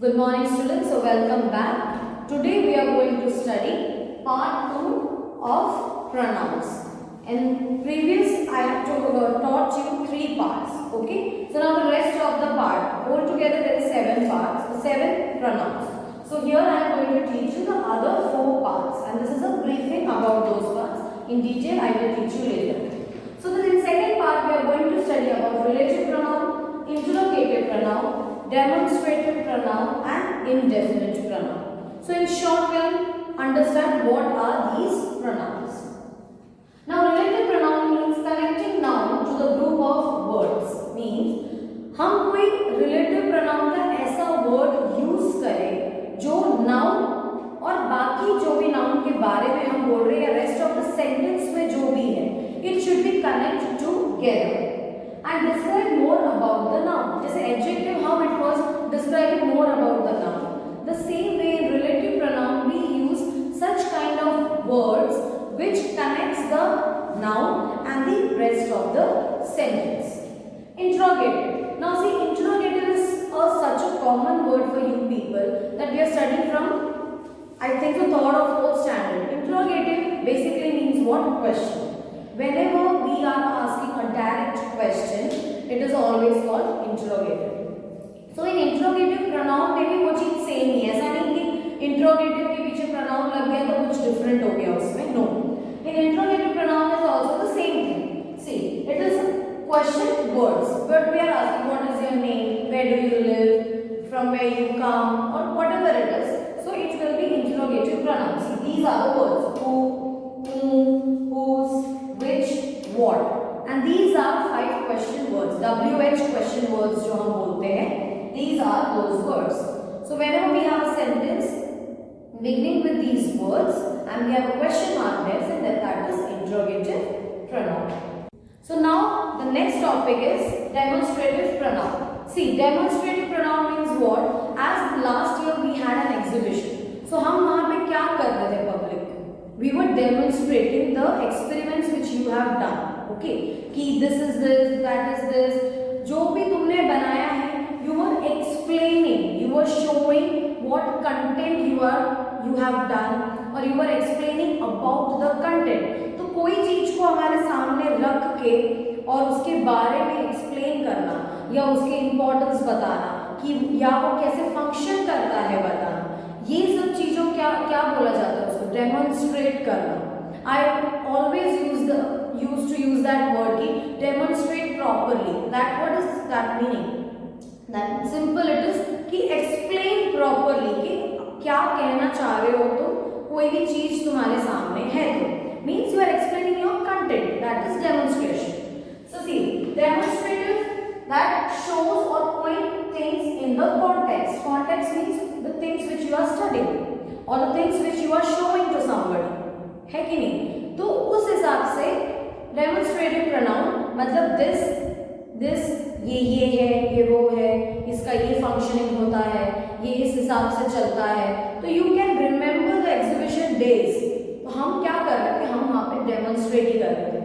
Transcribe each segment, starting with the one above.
Good morning students, so welcome back. Today we are going to study part 2 of pronouns. In previous I have taught you 3 parts, okay? So now the rest of the part, altogether there is 7 parts, 7 pronouns. So here I am going to teach you the other 4 parts and this is a briefing about those parts. In detail I will teach you later. So in second part we are going to study about relative pronoun, interrogative pronoun, demonstrative pronoun and indefinite pronoun. So in short we'll understand what are these pronouns. Now relative pronoun means connecting noun to the group of words. Means हम कोई relative pronoun का ऐसा word use करें जो noun और बाकी जो भी noun के बारे में हम बोल रहे हैं rest of the sentence में जो भी है it should be connected together and describe more about the noun. जैसे adjective how it was describing more about the noun. The same way in relative pronoun we use such kind of words which connects the noun and the rest of the sentence. Interrogative. Now see, interrogative is such a common word for you people that we are studying from I think the third or fourth standard. Interrogative basically means what? Question. Whenever we are asking a direct question, it is always called interrogative. So in interrogative pronoun में भी वो चीज same ही है, ऐसा नहीं कि interrogative के पीछे pronoun लग गया तो कुछ different हो गया उसमें. No. In interrogative pronoun is also the same thing. See, it is question words, but we are asking what is your name, where do you live, from where you come, or whatever it is. So it will be interrogative pronouns. See, these are the words who, whom, whose, which, what, and these are 5 question words. WH question words जो हम बोलते हैं, these are those words. So whenever we have a sentence beginning with these words and we have a question mark there, so that is interrogative pronoun. So now the next topic is demonstrative pronoun. See, demonstrative pronoun means what? As last year we had an exhibition. So हम वहाँ पे क्या कर रहे थे public? We were demonstrating the experiments which you have done. Okay, कि this is this, that is this. जो भी तुमने बनाया है, you were explaining, you were showing what content you have done, or you were explaining about the content. तो कोई चीज को हमारे सामने रख के और उसके बारे में explain करना या उसके importance बताना कि या वो कैसे function करता है बताना, ये सब चीजों क्या बोला जाता है उसको demonstrate करना. I always used to use that word कि demonstrate properly. That what is that meaning? That simple it is कि explain properly कि क्या कहना चाह रहे हो तुम, कोई भी चीज तुम्हारे सामने है तो means you are explaining your content. That is demonstration. So see, demonstrative that shows or point things in the context. Context means the things which you are studying or the things which you are showing to somebody. है कि नहीं? तो उस हिसाब से demonstrative pronoun मतलब this ये है, ये वो है, इसका ये functioning होता है, ये इस हिसाब से चलता है. तो you can remember the exhibition days. तो हम क्या कर रहे थे? हम वहाँ पे demonstrate ही कर रहे थे.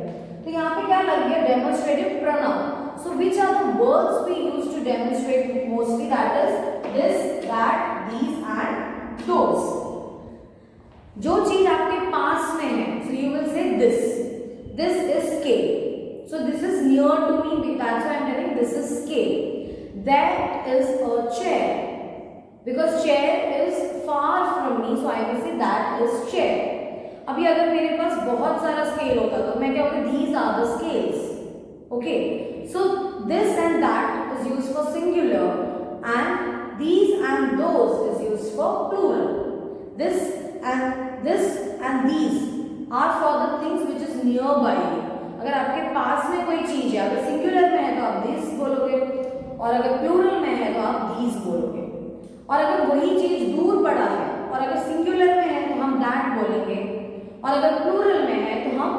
तो यहाँ पे क्या लग गया? Demonstrative pronoun. So which are the words we use to demonstrate mostly? That is this, that, these and those. जो चीज आपके पास में है, so you will say this is K. So this is near to me, that's why I am telling this is K. That is a chair, because chair is far from me, so I will say that is chair. अभी अगर मेरे पास बहुत सारा scale होता तो मैं क्या बोलूँ? These are the scales. Okay, so this and that is used for singular and these and those is used for plural. This and these are for the things which is nearby you. अगर आपके पास में कोई चीज है, अगर singular में है तो आप this बोलोगे और अगर प्लूरल में है तो आप these बोलोगे, और अगर वही चीज दूर पड़ा है और अगर सिंगुलर में है तो हम that बोलेंगे और अगर प्लूरल में है तो हम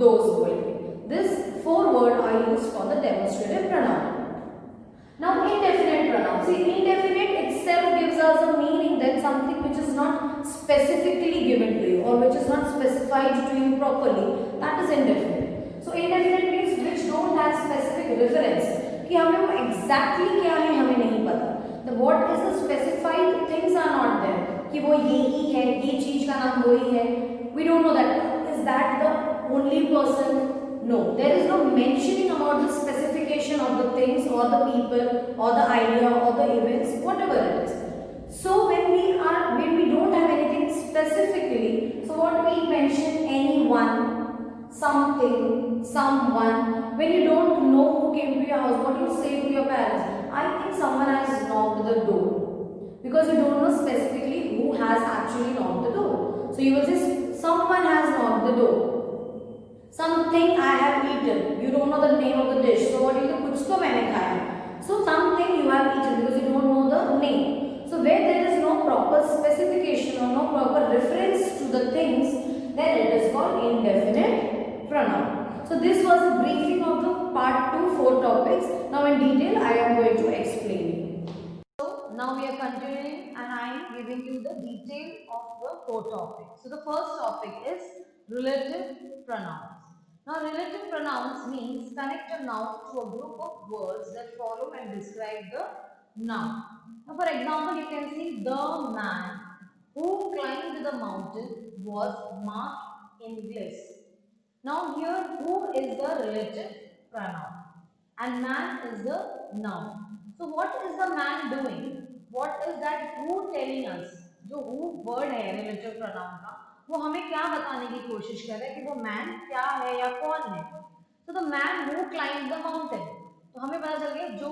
those बोलेंगे. This 4 words are used for the demonstrative pronoun. Now indefinite pronoun. See, indefinite itself gives us a meaning that something which is not specifically given to you or which is not specified to you properly, that is indefinite. So indefinite means which don't have specific reference कि हमें वो exactly क्या है हमें नहीं पता. The what is the specified कि वो ये ही है, ये चीज का नाम वही है. We don't know that. Is that the only person? No, there is no mentioning about the specification of the things or the people or the idea or the events, whatever it is. So when we don't have anything specifically, so what we mention anyone, something, someone. When you don't know who came to your house, what do you say to your parents? I think someone has knocked the door, because you don't know specifically who has actually knocked the door. So you will say someone has knocked the door. Something I have eaten. You don't know the name of the dish. So what do you do? कुछ तो मैंने खाया. So something you have eaten because you don't know the name. So where there is no proper specification or no proper reference to the things, then it is called indefinite pronoun. So this was a briefing of the part 2 4 topics. Now in detail I am going to explain you. So now we are continuing and I am giving you the detail of the 4 topics. So the first topic is relative pronouns. Now relative pronouns means connect a noun to a group of words that follow and describe the noun. Now for example you can see the man who climbed the mountain was marked in bliss. Now here who is the relative pronoun and man is the noun. So what is the man doing? What is that who telling us? जो who word है relative pronoun का वो हमें क्या बताने की कोशिश कर रहा है कि वो man क्या है या कौन है. So the man who climbed the mountain. तो हमें पता चल गया जो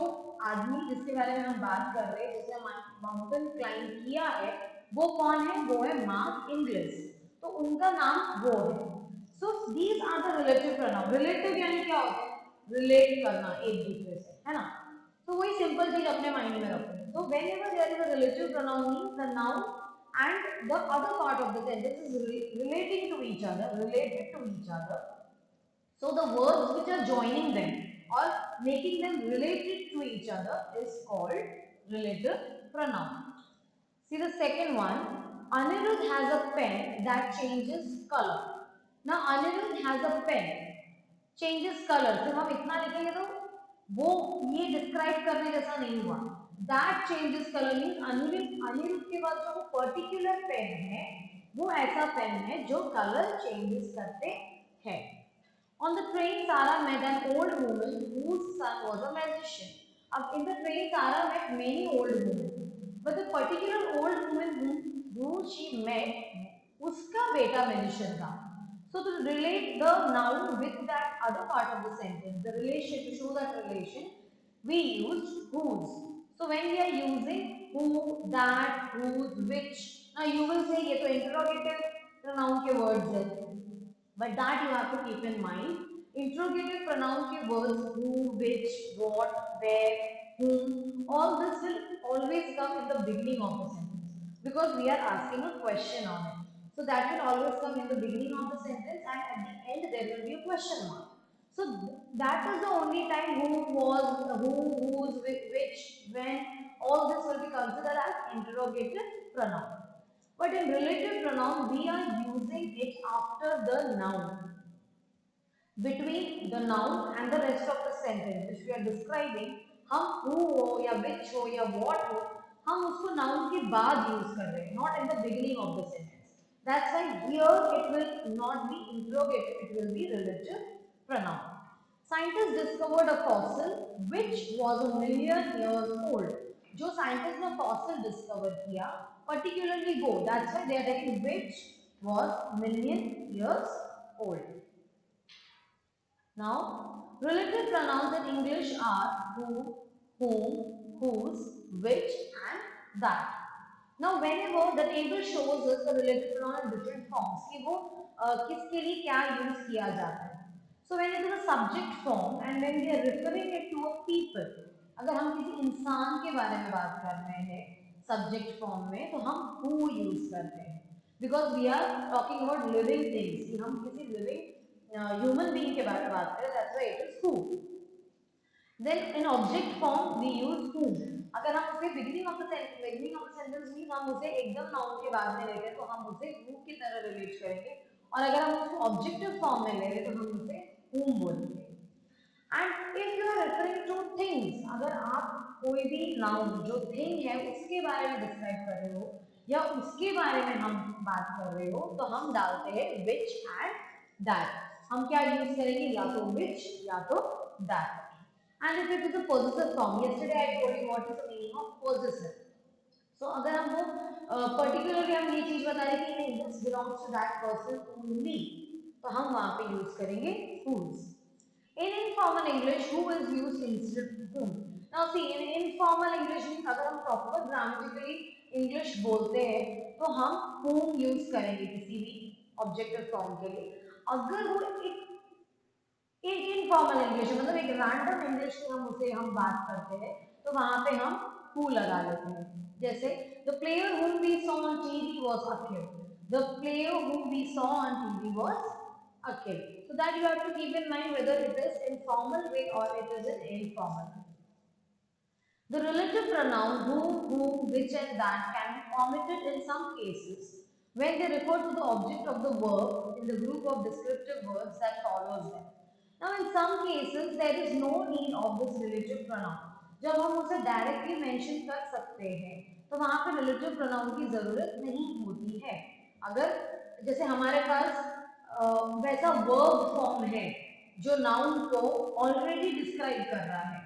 आदमी जिसके बारे में हम बात कर रहे हैं जिसने माउंटेन क्लाइंब किया है वो कौन है? वो है मार्क इंग्लिश. तो उनका नाम वो है. So these are the relative pronoun. Relative यानी क्या होता है? रिलेट करना एक दूसरे से, है ना. तो वही सिंपल चीज अपने माइंड में रखो. तो whenever there is a relative pronoun means the noun and the other part of the sentence is relating to each other, related to each other. So the words which are joining them or making them related to each other is called relative pronoun. See the second one. Anirudh has a pen that changes color. Now Anirudh has a pen changes color. सिर्फ हम इतना लिखेंगे तो वो ये describe करने जैसा नहीं हुआ. That changes color means Anirudh के पास जो पर्टिकुलर पेन है वो ऐसा पेन है जो कलर चेंजेस करते हैं. On the train, Sarah met an old woman whose son was a magician. अब in the train, Sarah met many old women, but the particular old woman who she met, उसका बेटा magician था. So to relate the noun with that other part of the sentence, the relation, to show that relation, we use whose. So when we are using who, that, whose, which, now you will say ये तो interrogative pronoun के words है, but that you have to keep in mind. Interrogative pronoun के words who, which, what, where, whom, all this will always come in the beginning of the sentence because we are asking a question on it. So that will always come in the beginning of the sentence and at the end there will be a question mark. So that is the only time who was, who, whose, which, when, all this will be considered as interrogative pronoun. But in relative pronoun we are using it after the noun. Between the noun and the rest of the sentence which we are describing, हम who हो या which हो या what हो, हम उसको noun के बाद use कर रहे हैं, not in the beginning of the sentence. That's why here it will not be interrogative, it will be relative pronoun. Scientists discovered a fossil which was a million years old. जो scientists ने fossil discover किया, particularly वो, that's why they are taking which was million years old. Now, relative pronouns in English are who, whom, whose, which and that. Now, whenever the table shows us the relative pronoun in different forms, कि वो किसके लिए क्या use किया जाता है. So, when it is a subject form and when we are referring it to a people, अगर हम किसी इंसान के बारे में बात कर रहे हैं subject form में, तो हम who use करते हैं. Because we are talking about living things, कि हम किसी living human being के बारे में बात करें, that's why it is who. Then in object form we use whom. अगर हम उसे beginning of the sentence means हम उसे एकदम noun के बाद में लेते हैं तो हम उसे who की तरह relate करेंगे और अगर हम उसको objective form में ले रहे तो हम उसे whom बोलेंगे. And if you are referring to things, अगर आप कोई भी noun जो thing है उसके बारे में describe कर रहे हो या उसके बारे में हम बात कर रहे हो तो हम डालते हैं which and that. हम क्या यूज करेंगे, या तो which या तो that. And if it is a possessive form, yesterday I told you what is the meaning of possessive. So अगर हमको पर्टिकुलरली हम ये चीज बता रहे कि नहीं this belongs to that person only, तो हम वहां पे यूज करेंगे whose. In informal English, who is used instead of whom? Now see, in informal English means अगर हम proper grammatically English बोलते हैं तो हम whom use करेंगे किसी भी objective form के लिए. अगर वो एक इनफॉर्मल इंग्लिश मतलब एक रैंडम इंग्लिश की हम बात करते हैं तो वहां पे हम who लगा लेते हैं. जैसे the player whom we saw on TV was a kid. The player whom we saw on TV was a kid. So that you have to keep in mind whether it is in formal way or it is in informal. The relative pronoun who, whom, which and that can be omitted in some cases when they refer to the object of the verb in the group of descriptive words that follows them. Now in some cases there is no need of this relative pronoun. जब हम उसे directly mention कर सकते हैं तो वहां पे relative pronoun की जरूरत नहीं होती है. अगर जैसे हमारे पास वैसा वर्ब फॉर्म है जो नाउन को ऑलरेडी डिस्क्राइब कर रहा है.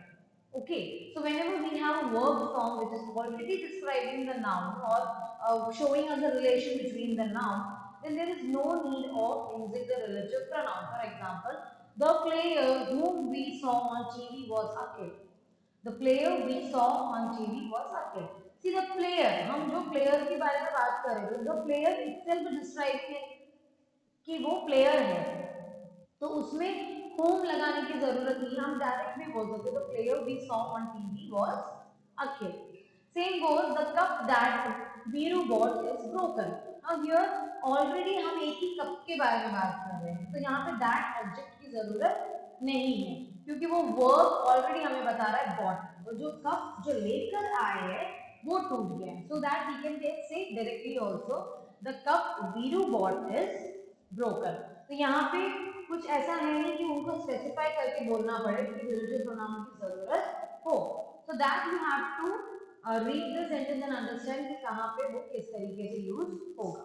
Okay, so whenever we have a verb form which is already describing the noun or showing us the relation between the noun, then there is no need of using the relative pronoun. For example, the player whom we saw on TV was a kid. The player we saw on TV was a kid. See the player, हम जो player के बारे में बात कर रहे हैं, the player itself describe कि वो player है, तो उसमें whom लगाने की जरूरत नहीं, हम डायरेक्ट भी बोल सकते. The player we saw on TV was a kid. Same goes, the cup that Viru bought is broken. Now here already हम एक ही कप के बारे में बात कर रहे हैं, तो यहाँ पे that object की जरूरत नहीं है क्योंकि वो verb ऑलरेडी हमें बता रहा है bought. तो जो कप जो लेकर आए हैं वो टूट गया. So that we can say directly also the cup Viru bought is broken. तो यहाँ पे कुछ ऐसा है नहीं कि उनको स्पेसिफाई करके बोलना पड़े कि रिलेटिव प्रोनाउन की जरूरत हो. So that you have to read the sentence and understand कि कहां पे वो किस तरीके से यूज होगा.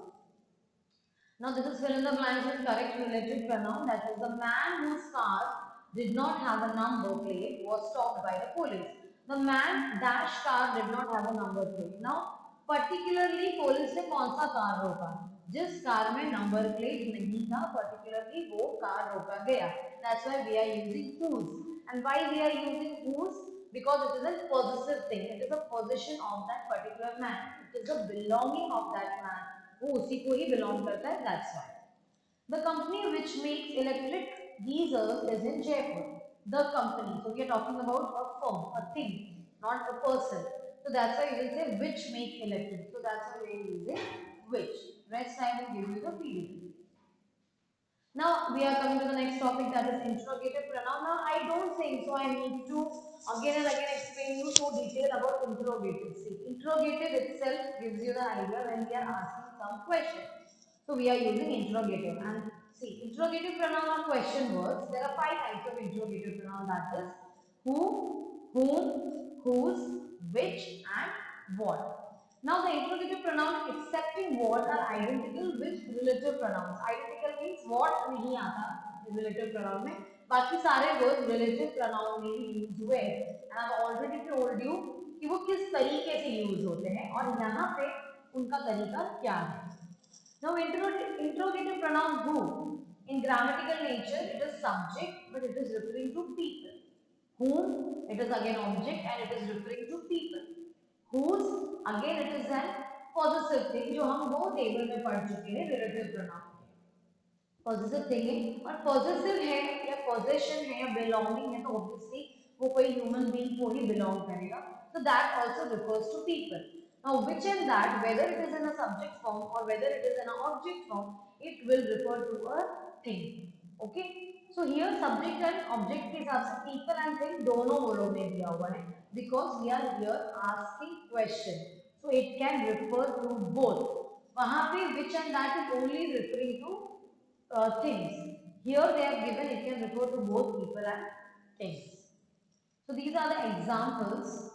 Now this is fill in the blanks with correct relative pronoun. That is, the man whose car did not have a number plate was stopped by the police. The man dash car did not have a number plate. Now particularly police ने कौन सा car रोका? जिस car में number plate नहीं था, particularly वो car रोका गया. That's why we are using whose. And why we are using whose? Because it is a possessive thing. It is a possession of that particular man. It is a belonging of that man. वो उसी को ही belong करता है. That's why. The company which makes electric geysers is in Jaipur. The company. So we are talking about a firm, a thing, not a person. So that's why we will say which make electric. So that's why we are using which. Rest I will give you the PDF. Now we are coming to the next topic, that is interrogative pronoun. Now I don't think so I need to again and again explain you so detail about interrogative. See, interrogative itself gives you the idea when we are asking some question. So we are using interrogative, and see, interrogative pronoun are question words. There are 5 types of interrogative pronoun, that is who, whom, whose, which and what. Now the interrogative pronoun excepting what are identical with relative pronouns. Identical means what नहीं आता relative pronoun में, बाकी सारे words relative pronoun में ही use हुए हैं. And I have already told you कि वो किस तरीके से use होते हैं और यहाँ पे उनका तरीका क्या है. Now interrogative pronoun who, in grammatical nature it is subject but it is referring to people. Whom, it is again object and it is referring to people. Whose, again it is an possessive thing जो हम दो table में पढ़ चुके हैं relative pronoun. Possessive thing है और possessive है या possession है या belonging है तो obviously वो कोई human being को ही belong करेगा. So that also refers to people. Now which and that, whether it is in a subject form or whether it is in an object form, it will refer to a thing. Okay. So here subject and object के हिसाब से people and thing दोनों बोलो में दिया हुआ है because we are here asking question. So it can refer to both. वहाँ पे which and that is only referring to things. Here they have given it can refer to both people and things. So these are the examples.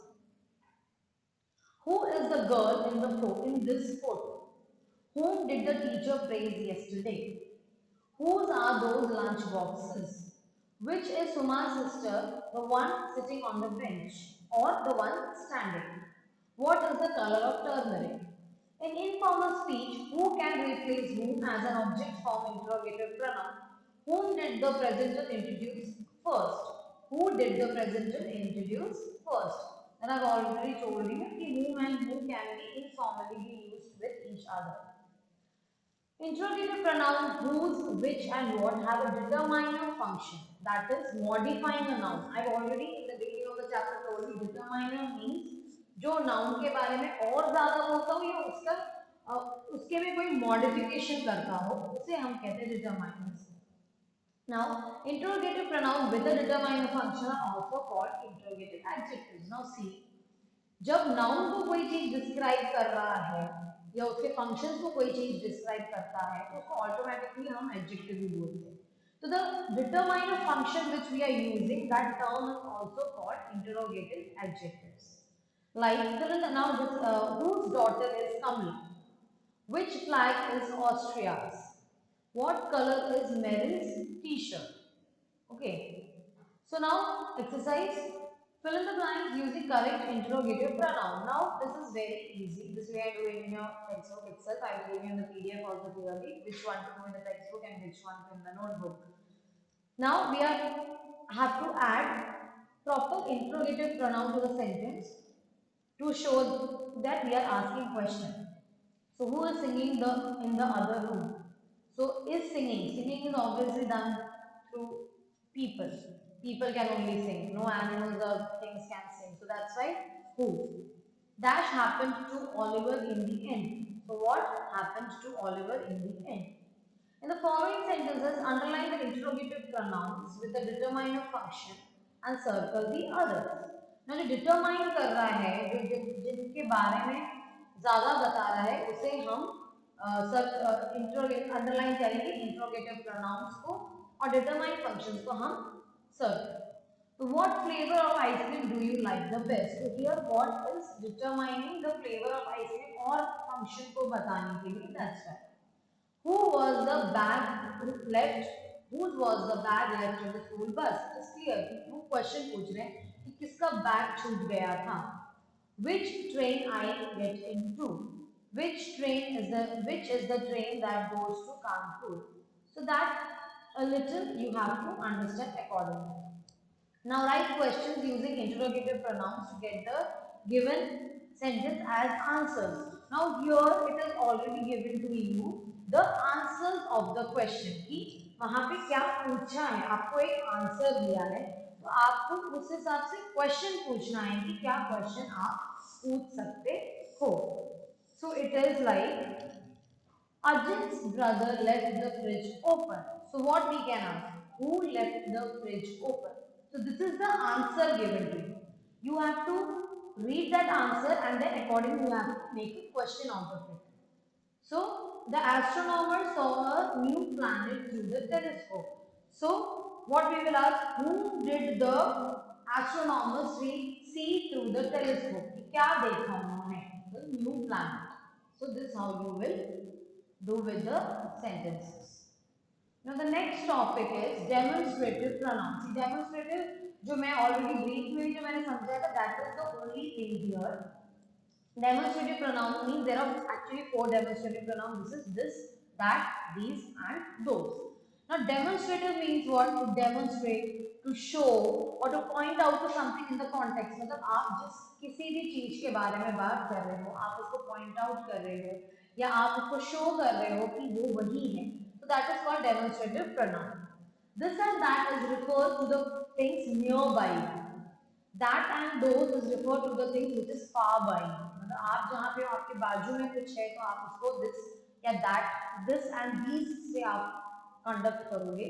Who is the girl in the in this photo? Whom did the teacher praise yesterday? Whose are those lunch boxes? Which is Suma's sister, the one sitting on the bench or the one standing? What is the color of turmeric? In informal speech, who can replace whom as an object form interrogative pronoun? Whom did the presenter introduce first? Who did the presenter introduce first? And I've already told you that whom and who can be informally be used with each other. Interrogative pronoun whose, which and what have a determiner function, that is modifying a noun. I've already in the beginning of the chapter told you determiner means जो noun के बारे में और ज़्यादा बोलता हो या उसके में कोई modification करता हो उसे हम कहते हैं determiners. Now interrogative pronoun with a determiner function are also called interrogative adjectives. Now see, जब नाउन को कोई चीज डिस्क्राइब कर रहा है या उसके फंक्शंस को कोई चीज डिस्क्राइब करता है तो उसको ऑटोमेटिकली हम एडजेक्टिव भी बोलते हैं. तो the determiner function which we are using that term is also called interrogative adjectives. Like fill in the now this whose daughter is Kamla, which flag is Austria's, what color is Meryl's t-shirt. Okay, so now exercise. Fill in the blanks using correct interrogative pronoun. Now this is very easy. This we are doing in your textbook itself. I will give you in the PDF also clearly which one to do in the textbook and which one in the notebook. Now we have to add proper interrogative pronoun to the sentence to show that we are asking question. So who is singing in the other room? So is singing. Singing is obviously done through people. People can only sing. No animals or things can sing. So that's why who. Dash happened to Oliver in the end. So what happened to Oliver in the end? In the following sentences, underline the interrogative pronouns with the determiner function and circle the others. Now जो determine कर रहा है, जो जिनके बारे में ज़्यादा बता रहा है, उसे हम अंडरलाइन करेंगे इंट्रोगेटिव प्रोनाउंस को और डिटरमाइन फंक्शंस को हम circle. So what flavor of ice cream do you like the best? So here what is determining the flavor of ice cream और function को बताने के लिए. That's right. Who was the bag left? Whose was the bag left in the school bus? It's clear. वो question पूछ रहे हैं कि किसका बैग छूट गया था. Which train I get into? Which is the train that goes to Kanpur? So that a little you have to understand accordingly. Now write questions using interrogative pronouns to get the given sentence as answers. Now here it is already given to you the answers of the question कि वहाँ पे क्या पूछा है, आपको एक answer दिया है तो आपको उस हिसाब से क्वेश्चन पूछना है कि क्या क्वेश्चन आप पूछ सकते हो. So it is like Ajit's brother left the fridge open. So what we can ask? Who left the fridge open? So this is the answer given to you. You have to read that answer and then accordingly you have to make a question out of it. So the astronomer saw a new planet through the telescope. So what we will ask? Who did the astronomers see through the telescope? क्या देखा उन्होंने? The new planet. So this is how you will do with the sentences. Now the next topic is demonstrative pronouns. See, demonstrative जो मैं already brief में जो मैंने समझाया था, that is the only thing here. Demonstrative pronoun means there are actually 4 demonstrative pronouns. This is this, that, these, and those. Now demonstrative means what? To demonstrate, to show, or to point out to something in the context. मतलब आप जिस किसी भी चीज के बारे में बात कर रहे हो, आप उसको point out कर रहे हो, या आप उसको show कर रहे हो कि वो वही है. So that is called demonstrative pronoun. This and that is referred to the things nearby. That and those is referred to the things which is far by. मतलब आप जहाँ पे आपके बाजू में कुछ है तो आप उसको this या that, this and these से आप कंडक्ट करोगे.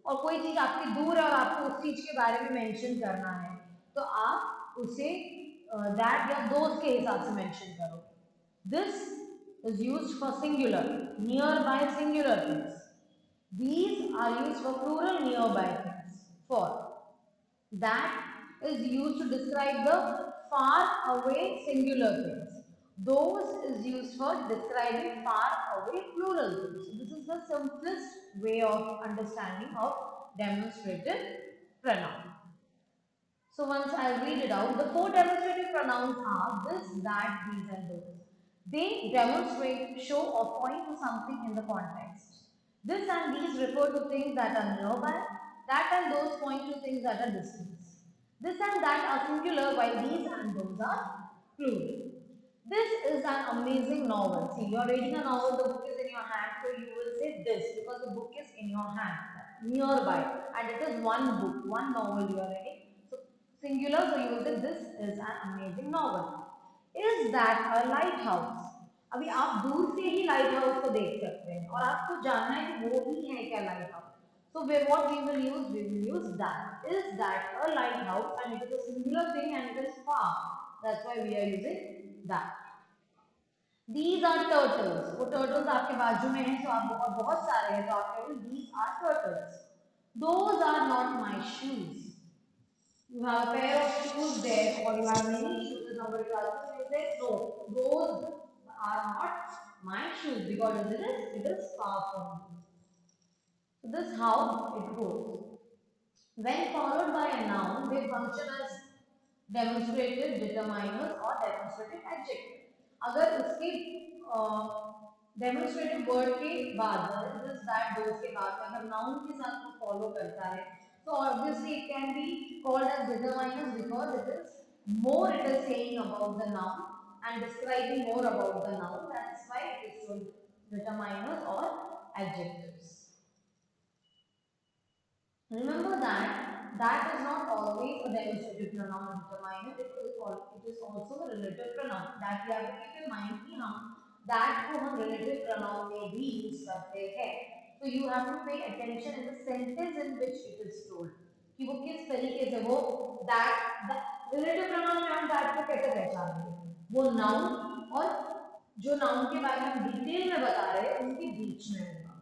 और कोई चीज आपकी दूर है और आपको उस चीज के बारे में मेंशन करना है तो आप उसे that या those के हिसाब से मेंशन करोगे. This is used for singular, nearby singular things. These are used for plural nearby things. For that is used to describe the far away singular things. Those is used for describing far away plural groups. So this is the simplest way of understanding of demonstrative pronoun. So once I read it out, the four demonstrative pronouns are this, that, these and those. They demonstrate, show or point to something in the context. This and these refer to things that are nearby, that and those point to things that are distant. This and that are singular while these and those are plural. This is an amazing novel. See, you are reading a novel, the book is in your hand, so you will say this because the book is in your hand, nearby, and it is one book, one novel you are reading. So, singular, so you will say this is an amazing novel. Is that a lighthouse? अभी आप दूर से ही light house को देख सकते हैं और आपको जानना है कि वो ही है क्या light house. So what we will use? We will use that. Is that a lighthouse? And it is a singular thing and it is far. That's why we are using that. These are turtles. वो turtles आपके बाजू में हैं, तो आप बहुत बहुत सारे हैं, तो आप केवल these are turtles. Those are not my shoes. You have a pair of shoes there, or you have many shoes in somebody else's. You say no. Those are not my shoes because it is far from me. So this is how it goes. When followed by a noun, they function as demonstrative determiners or demonstrative adjective. अगर उसके demonstrative word के बाद this that those के बाद अगर noun के साथ वो follow करता है, so obviously it can be called as determiners because it is saying about the noun and describing more about the noun. That's why it is called determiners or adjectives. Remember that is not always a demonstrative pronoun or determiner. It is also a relative pronoun. That we have to keep in mind कि हम that को हम relative pronoun में भी use करते हैं. So you have to pay attention in the sentence in which it is told कि वो किस तरीके से वो that relative pronoun में हम that को कैसे पहचानेंगे. वो noun और जो noun के बारे में हम डिटेल में बता रहे हैं उनके बीच में होगा.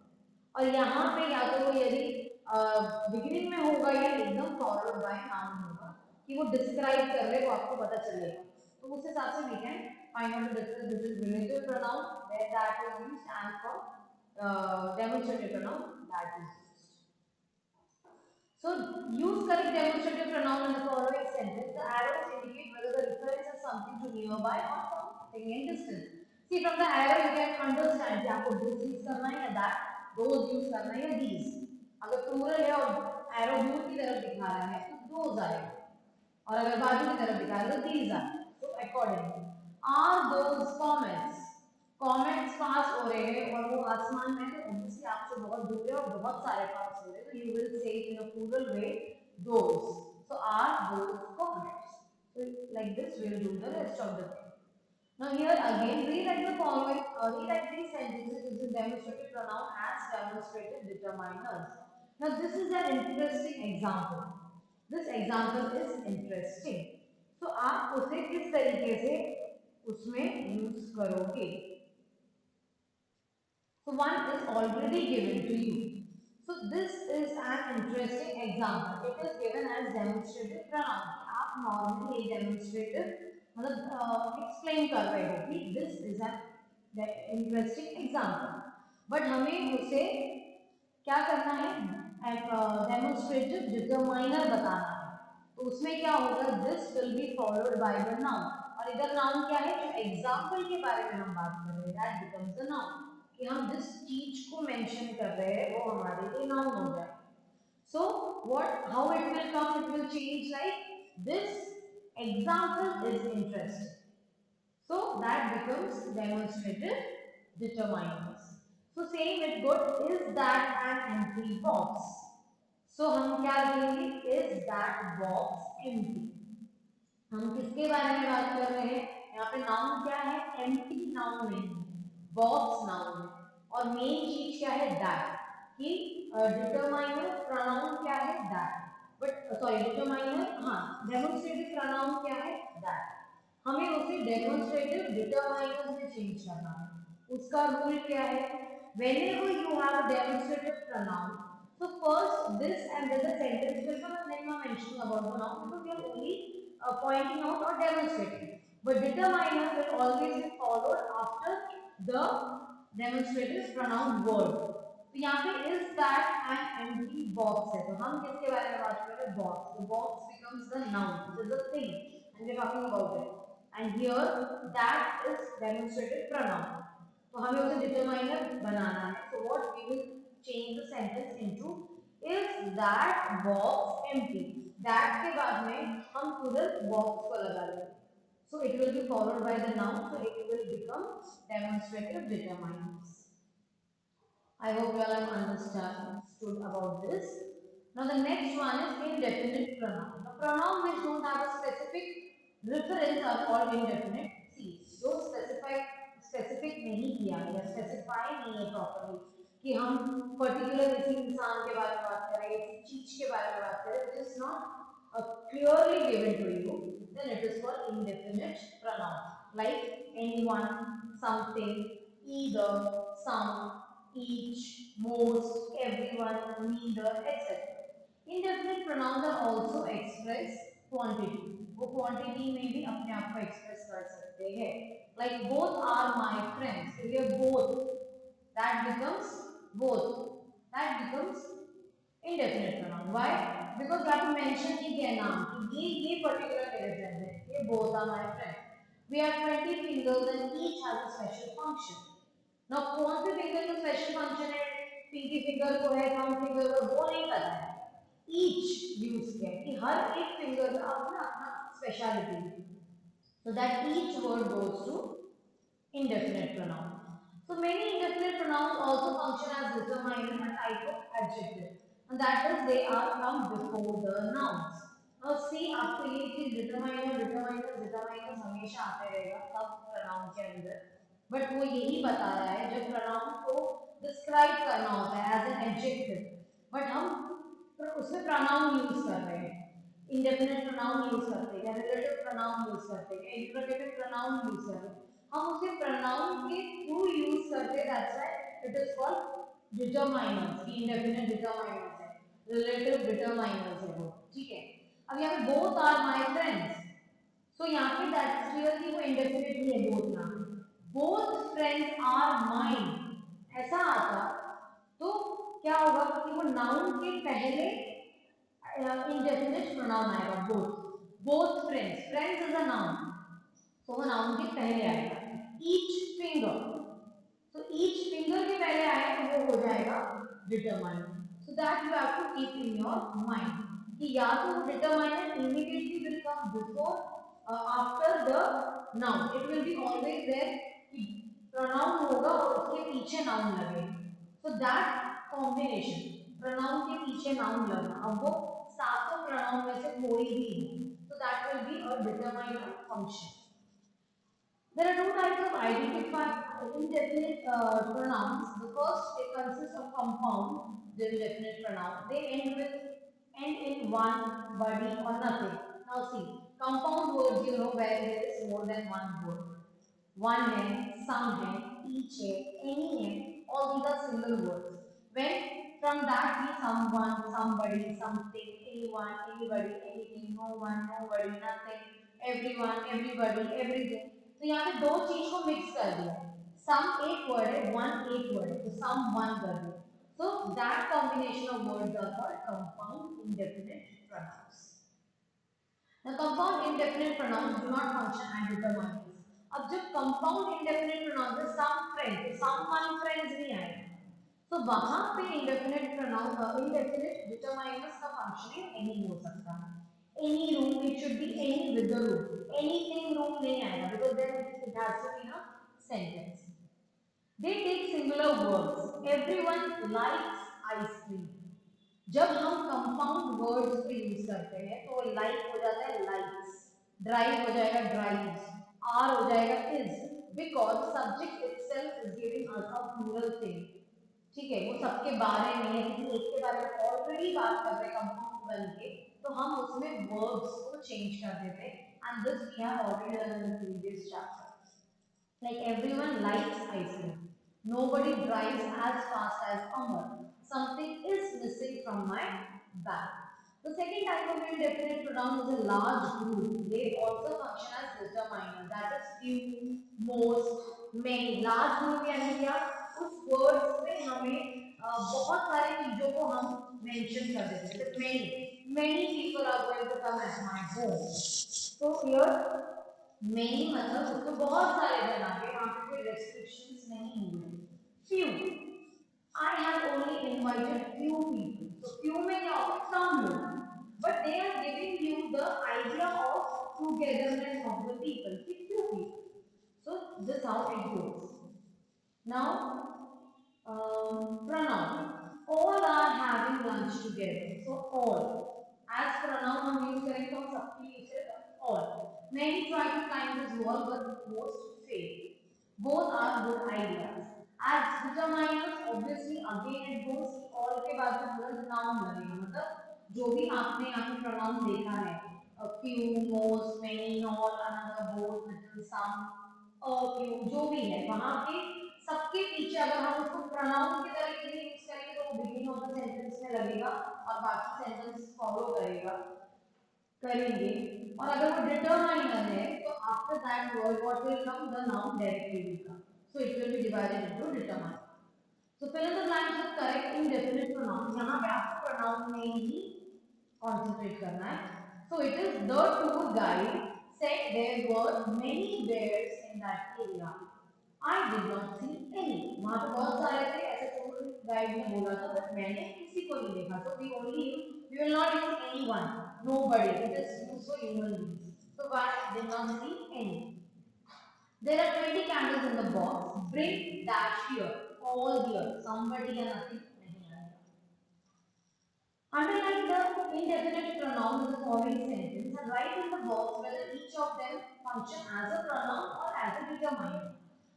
और यहाँ पे या तो वो यदि बिगिनिंग में होगा या एकदम फॉरवर्ड बाय नाउन होगा कि वो डिस्क्राइब कर रहे वो आपको पता चलेगा. तो उस हिसाब से we can find out this is relative pronoun where that is used and from demonstrative pronoun that is used. So use correct demonstrative pronoun in the following sentence. The arrows indicate whether the reference is something to nearby or something in distance. See from the arrow you can understand कि आपको this use करना है या that, those use करना है या these. अगर plural है और arrow दूर की तरफ दिखा रहा है तो those आएगा और अगर बाजू की तरफ दिखा रहा है तो these आएगा. So accordingly, are those comets? Comets पास हो रहे हैं और वो आसमान में तो ऑब्वियसली आपसे बहुत दूर है और बहुत सारे पास हो रहे हैं, तो you will say in a plural way those. So are those comets. So like this we will do the rest of the thing. Now here again rewrite the following rewrite these sentences using demonstrative pronoun as demonstrative determiners. Now this is an interesting example. This example is interesting. So आप उसे किस तरीके से उसमें use करोगे. So one is already given to you. So this is an interesting example. It is given as demonstrative pronoun. आप normally demonstrative मतलब explain कर रहे हो कि this is an interesting example. But हमें उसे क्या करना है? Demonstrative determiner बताना है. तो उसमें क्या होगा? This will be followed by the noun. और इधर नाउन क्या है? जो एग्जाम्पल के बारे में हम बात कर रहे हैं that becomes the noun. कि हम जिस चीज को मेंशन कर रहे हैं वो हमारे लिए नाउन हो जाए. So what how it will come? It will change like this example is interesting. So that becomes demonstrative determiners. So same with good. Is that an empty box? So हम क्या लेंगे? Is that box empty? हम किसके बारे में बात कर रहे हैं? यहाँ पे नाउन क्या है? एम्प्टी नाउन नहीं, बॉक्स नाउन है. और मेन चीज क्या है? दैट. कि डिटरमाइनर प्रोनाउन क्या है? दैट. बट सॉरी डिटरमाइनर हाँ डेमोंस्ट्रेटिव प्रोनाउन क्या है? दैट. हमें उसे डेमोंस्ट्रेटिव डिटरमाइनर में चेंज करना है. उसका रूल क्या है? whenever you have a demonstrative pronoun, so first this and then the sentence will come and then you are mentioning about the noun because you are only pointing out or demonstrating. but determiner will always be followed after the demonstrative pronoun word. तो यहाँ पे is that an empty box है, तो हम किसके बारे में बात कर रहे हैं? Box. The box becomes the noun, which is a thing, and we are talking about it. And here that is demonstrative pronoun. तो हमें उसे determiner बनाना है. So what we will change the sentence into is that box empty. That के बाद में हम तुरंत box को लगा लेंगे. So it will be followed by the noun. So it will become demonstrative determiners. I hope you all have understood about this. Now the next one is indefinite pronoun. The pronoun which don't have a specific reference are called indefinite. See, जो specific नहीं किया या specify नहीं है properly कि हम particular किसी इंसान के बारे में बात करें, किसी चीज के बारे में बात करें, which is not clearly given to you, then it is called indefinite pronoun. Like anyone, something, either, some, each, most, everyone, neither, etc. Indefinite pronouns are also express quantity. वो quantity में भी अपने आप को express कर सकते हैं. Like both are my friends. तो ये both, that becomes both. That becomes indefinite pronoun. Why? Because you have to mention ये नाम कि ये particular मेरे friends हैं. ये both are my friends. We have 20 fingers and each has a special function. Now कौन से फिंगर का स्पेशल फंक्शन है? पिंकी फिंगर को है, थंब फिंगर को, वो नहीं पता है. ईच यूज किया कि हर एक फिंगर का अपना अपना स्पेशलिटी है. So that each word goes to indefinite pronoun. So many indefinite pronouns also function as determiner, a type of adjective, and that is they are come before the nouns. Now see आपको ये चीज determiner हमेशा आते रहेगा सब pronoun के अंदर. But वो यही बता रहा है जब pronoun को डिस्क्राइब करना होता है एज एन एडजेक्टिव, बट हम उसमें pronoun यूज कर रहे हैं, indefinite pronoun यूज करते हैं, relative pronoun यूज करते हैं, interrogative pronoun यूज करते हैं. हम उसे pronoun के थ्रू यूज करते हैं. That's why it is called determiners. indefinite determiners है, relative determiners है वो. ठीक है. अब यहाँ पे both are my friends, so यहाँ पे दैट्स क्लियरली वो indefinite ही है. both नाम both friends are mine ऐसा आता तो क्या होगा कि वो नाउन के पहले indefinite pronoun आएगा. both friends is a noun, तो वो नाउन के पहले आएगा. each finger, so each finger के पहले आए तो वो हो जाएगा determiner. So that you have to keep in your mind कि या तो determiner immediately will come before after the noun. It will be always there कि pronoun होगा और उसके पीछे noun लगेगा. So that combination pronoun के पीछे noun लगना, अब वो सातों pronoun में से कोई भी हो, so that will be a determiner function. There are two types of indefinite pronouns. The first, they consist of compound, the indefinite pronoun. They end in one, body, or nothing. Now see, compound words you know where there is more than one word. One है, some है, each है, any है, all these are single words. When from that we someone, somebody, something, anyone, anybody, anything, no one, nobody, nothing, everyone, everybody, everything. तो यहाँ पे दो चीज को मिक्स कर दिया. सम एक वर्ड है, वन एक वर्ड है, तो सम वन कर दिया. So that combination of words are called compound indefinite pronouns. Now compound indefinite pronouns do not function as determiners. अब जब compound indefinite pronouns है some friends, someone friends नहीं आएगा, तो वहां पे indefinite pronoun indefinite determiners का function any हो सकता है. Any room, it should be any with the room. Anything room नहीं आएगा because then it has to be a sentence. They take singular verbs. Everyone likes ice cream. जब हम compound words को use करते हैं तो लाइक हो जाता है likes, ड्राइव हो जाएगा drives, आर हो जाएगा is, because subject itself is giving us a plural thing. ठीक है, वो सबके बारे में है, किसी एक के बारे में ऑलरेडी बात कर रहे हैं कंपाउंड बन के, तो हम उसमें वर्ब्स को चेंज कर देते हैं. And this we have already done in the previous chapter. Like everyone likes ice cream. Nobody drives as fast as Amar. Something is missing from my bag. The second type of indefinite pronoun is a large group. They also function as determiner. That is few, most, many. Large group यानी क्या? उस words में हमें बहुत सारी चीजों को हम mention कर देते हैं. Many people are going to come at my home. So here many मतलब उसको बहुत सारे जन आ गए. वहाँ पे कोई restrictions नहीं हुए. Few. I have only invited few people. So few में क्या होगा? Some लोग. But they are giving you the idea of togetherness of the people. कि few people. So this how it goes. Now pronoun. All are having lunch together. So all. As pronoun हम use करेंगे तो हम सबके लिए use करेंगे all. Many try to climb this wall but most fail. Both are good ideas. As determiners, obviously again it goes all के बाद में तुरंत noun लगेगा मतलब जो भी आपने यहाँ पे pronoun देखा है a few, most, many, not, another, both, little, some, a few जो भी है वहाँ पे सबके पीछे अगर हम उसको pronoun की तरीके से यूज करेंगे तो वो beginning of the sentence में लगेगा और बाकी sentence follow करेंगे और अगर वो determiner है तो after that word what will come the noun directly will come so it will be divided into determiner so fill in the blanks with correct indefinite pronoun यहाँ पे आपको pronoun में ही concentrate करना है so it is the tour guide said there were many bears in that area I did not see any वहाँ पे बहुत सारे थे ऐसे टूर गाइड ने बोला था बट मैंने किसी को नहीं देखा so we will not use anyone nobody it is used for human beings so I did not see any there are 20 candles in the box bring dash here all here somebody या nothing नहीं आएगा underline the indefinite pronoun in the following sentence and write in the box whether each of them function as a pronoun or as a determiner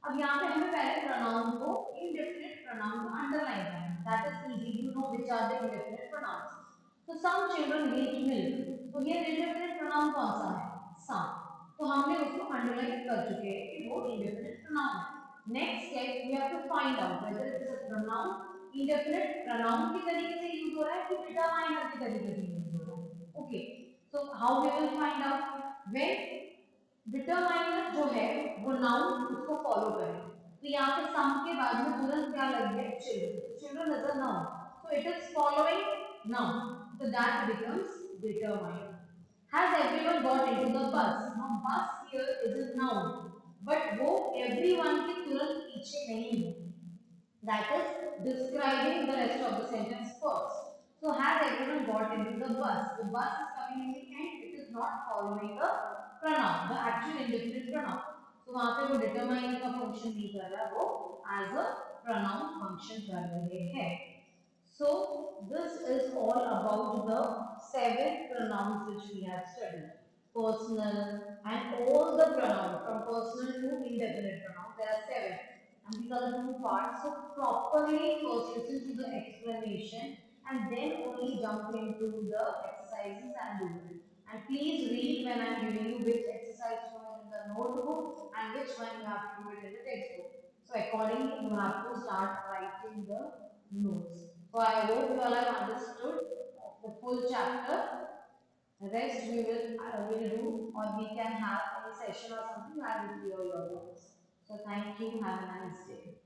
अब यहाँ पे हमें पहले pronoun को indefinite pronoun को underline करना है. That is easy. You know which are the indefinite pronouns. So some children hate milk. तो ये indefinite pronoun कौन सा है? Some. तो हमने उसको underline कर चुके हैं कि वो indefinite pronoun है. Next step we have to find out whether it is a pronoun indefinite pronoun की तरीके से यूज हो रहा है कि determiner की तरीके से यूज हो रहा है. Okay. So how we will find out when determiner जो है वो नाउन उसको फॉलो करे तो यहाँ पे सम के बाद में तुरंत क्या लग गया children children is a noun so it is following noun so that becomes determiner has everyone got into the bus now bus here is a noun but वो everyone के तुरंत पीछे नहीं है that is describing the rest of the sentence first so has everyone got into the bus the bus is coming in the end it is not following the pronoun the actual indefinite pronoun so वहां पे वो determiner का function नहीं कर रहा वो as a pronoun function कर रहे हैं so this is all about the 7 pronouns which we have studied personal and all the pronouns from personal to indefinite pronouns there are 7 and these are the 2 parts so properly first listen to the explanation and then only jump into the exercises and do it and please read when I am giving you which exercise to do in the notebook and which one you have to do it in the textbook. So accordingly, you have to start writing the notes. So I hope you all have understood the full chapter. The rest we will do or we can have any session or something. I will clear your notes. So thank you. Have a nice day.